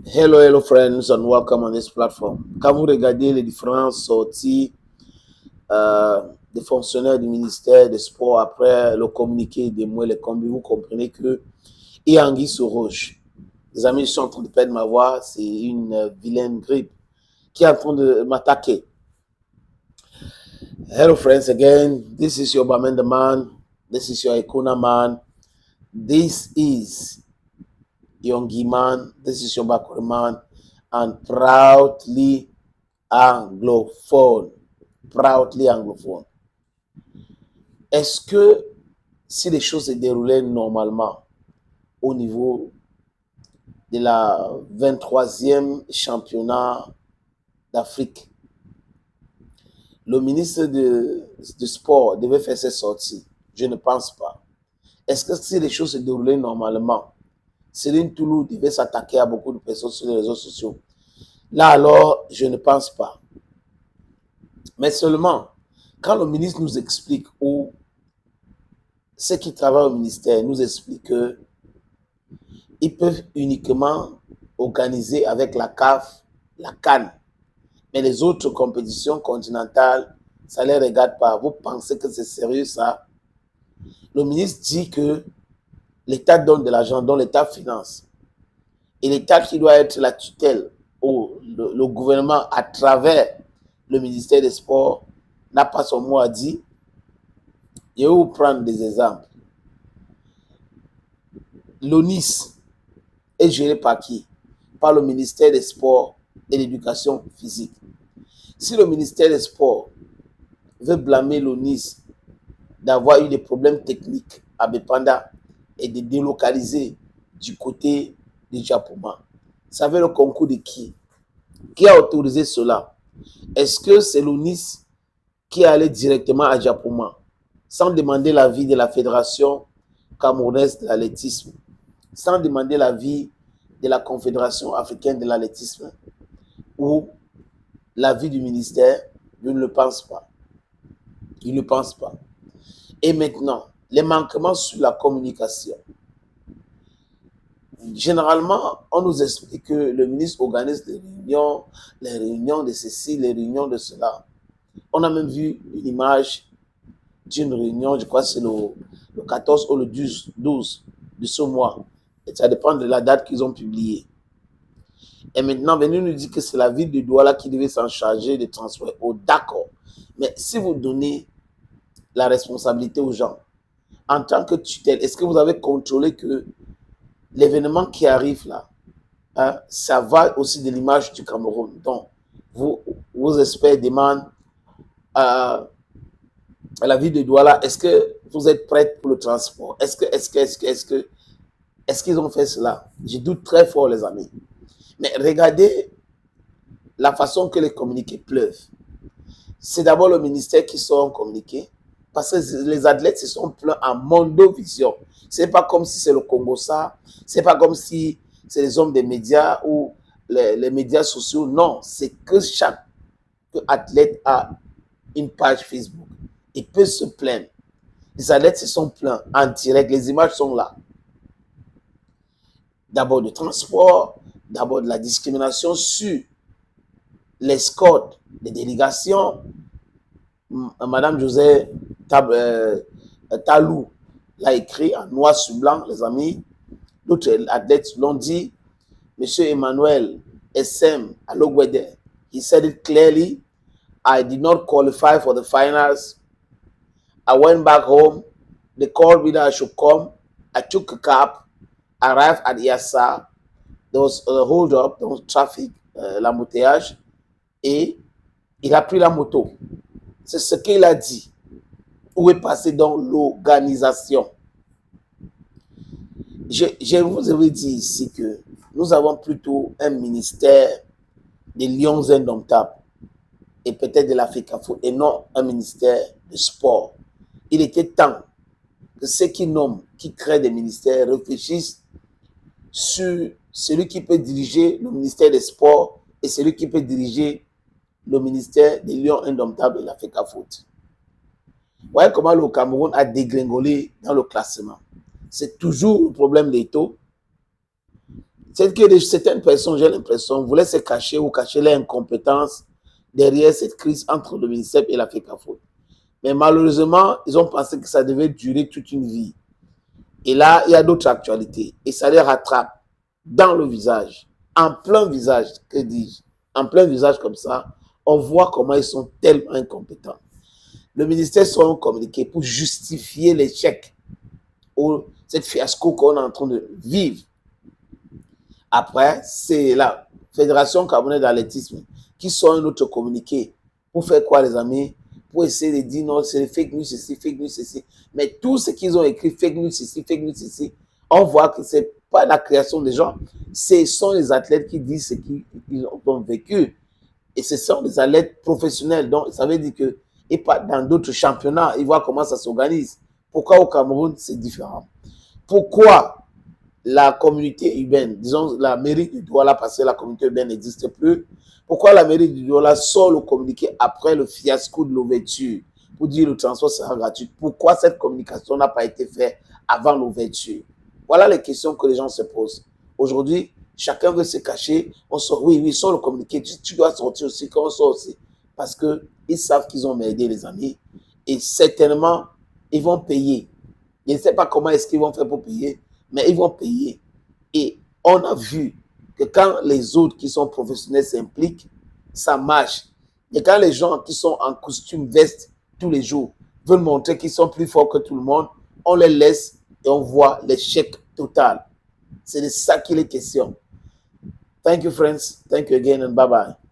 Hello friends and welcome on this platform. Quand vous regardez les différentes sorties des fonctionnaires du ministère des Sports après le communiqué des mots et les combis, vous comprenez que il y a anguille sous roche. Les amis, je suis en train de perdre ma voix, c'est une vilaine grippe qui est en train de m'attaquer. Hello friends again, this is your Bamenda man, this is your Ikuna man, this is Yongi man, this is your Bakuri man, and proudly anglophone. Proudly anglophone. Est-ce que si les choses se déroulaient normalement au niveau de la 23e championnat d'Afrique, le ministre du Sport devait faire ses sorties? Je ne pense pas. Est-ce que si les choses se déroulaient normalement, Céline Toulou devait s'attaquer à beaucoup de personnes sur les réseaux sociaux? Là alors, je ne pense pas. Mais seulement, quand le ministre nous explique, ou ceux qui travaillent au ministère nous expliquent qu'ils peuvent uniquement organiser avec la CAF, la CAN, mais les autres compétitions continentales, ça ne les regarde pas. Vous pensez que c'est sérieux ça? Le ministre dit que l'État donne de l'argent, dont l'État finance. Et l'État qui doit être la tutelle, ou le gouvernement à travers le ministère des Sports, n'a pas son mot à dire. Je vais vous prendre des exemples. L'ONIS est géré par qui? Par le ministère des Sports et de l'Éducation physique. Si le ministère des Sports veut blâmer l'ONIS d'avoir eu des problèmes techniques à Bepanda et de délocaliser du côté du Japoma, ça veut le concours de qui? Qui a autorisé cela? Est-ce que c'est l'ONIS qui est allé directement à Japoma sans demander l'avis de la Fédération camerounaise de l'athlétisme, sans demander l'avis de la Confédération africaine de l'athlétisme ou l'avis du ministère? Je ne le pense pas. Il ne pense pas. Et maintenant, les manquements sur la communication. Généralement, on nous explique que le ministre organise des réunions, les réunions de ceci, les réunions de cela. On a même vu une image d'une réunion, je crois que c'est le 14 ou le 12 de ce mois. Et ça dépend de la date qu'ils ont publiée. Et maintenant, venez nous dire que c'est la ville de Douala qui devait s'en charger des transports. Oh, d'accord. Mais si vous donnez la responsabilité aux gens, en tant que tutelle, est-ce que vous avez contrôlé que l'événement qui arrive là, hein, ça va aussi de l'image du Cameroun? Donc, vos experts demandent à la ville de Douala, est-ce que vous êtes prête pour le transport? Est-ce qu'ils ont fait cela? Je doute très fort, les amis. Mais regardez la façon que les communiqués pleuvent. C'est d'abord le ministère qui sort en communiqué, parce que les athlètes se sont plaints en mondovision. C'est pas comme si c'est le Congo ça, c'est pas comme si c'est les hommes des médias ou les médias sociaux. Non, c'est que chaque athlète a une page Facebook. Il peut se plaindre. Les athlètes se sont plaints en direct, les images sont là. D'abord du transport, d'abord de la discrimination sur l'escorte des délégations. Madame José Talou l'a écrit en noir sur blanc, les amis. D'autres athlètes l'ont dit. Monsieur Emmanuel SM Alogwede, he said it clearly. I did not qualify for the finals. I went back home. They called me that I should come. I took a cab, arrived at Yassa. There was a hold up, there was traffic, l'embouteillage, et il a pris la moto. C'est ce qu'il a dit. Où est passé dans l'organisation? Je vous avais dit ici que nous avons plutôt un ministère des lions indomptables et peut-être de l'Africafoot et non un ministère de sport. Il était temps que ceux qui nomment, qui créent des ministères réfléchissent sur celui qui peut diriger le ministère des sports et celui qui peut diriger le ministère des lions indomptables de l'Africafoot. Vous voyez comment le Cameroun a dégringolé dans le classement. C'est toujours le problème des taux. C'est que certaines personnes, j'ai l'impression, voulaient se cacher ou cacher leur incompétence derrière cette crise entre le ministère et la FECAFO. Mais malheureusement, ils ont pensé que ça devait durer toute une vie. Et là, il y a d'autres actualités. Et ça les rattrape dans le visage, en plein visage, que dis-je, en plein visage comme ça, on voit comment ils sont tellement incompétents. Le ministère sont communiqués pour justifier l'échec ou cette fiasco qu'on est en train de vivre. Après, c'est la Fédération camerounaise d'athlétisme qui sort un autre communiqué. Pour faire quoi, les amis? Pour essayer de dire non, c'est fake news, ceci, fake news, ceci. Mais tout ce qu'ils ont écrit, fake news, ceci, fake news, ceci, on voit que ce n'est pas la création des gens. Ce sont les athlètes qui disent ce qu'ils ont vécu. Et ce sont des athlètes professionnels. Donc, ça veut dire que, et pas dans d'autres championnats, ils voient comment ça s'organise. Pourquoi au Cameroun, c'est différent? Pourquoi la communauté urbaine, disons la mairie du Douala, parce que la communauté urbaine n'existe plus, pourquoi la mairie du Douala sort le communiqué après le fiasco de l'ouverture pour dire le transport sera gratuit? Pourquoi cette communication n'a pas été faite avant l'ouverture? Voilà les questions que les gens se posent. Aujourd'hui, chacun veut se cacher. On sort, oui, sort le communiqué. Tu dois sortir aussi, quand on sort aussi. Parce qu'ils savent qu'ils ont merdé, les amis. Et certainement, ils vont payer. Je ne sais pas comment est-ce qu'ils vont faire pour payer, mais ils vont payer. Et on a vu que quand les autres qui sont professionnels s'impliquent, ça marche. Et quand les gens qui sont en costume, veste tous les jours, veulent montrer qu'ils sont plus forts que tout le monde, on les laisse et on voit l'échec total. C'est de ça qu'il est question. Thank you, friends. Thank you again and bye-bye.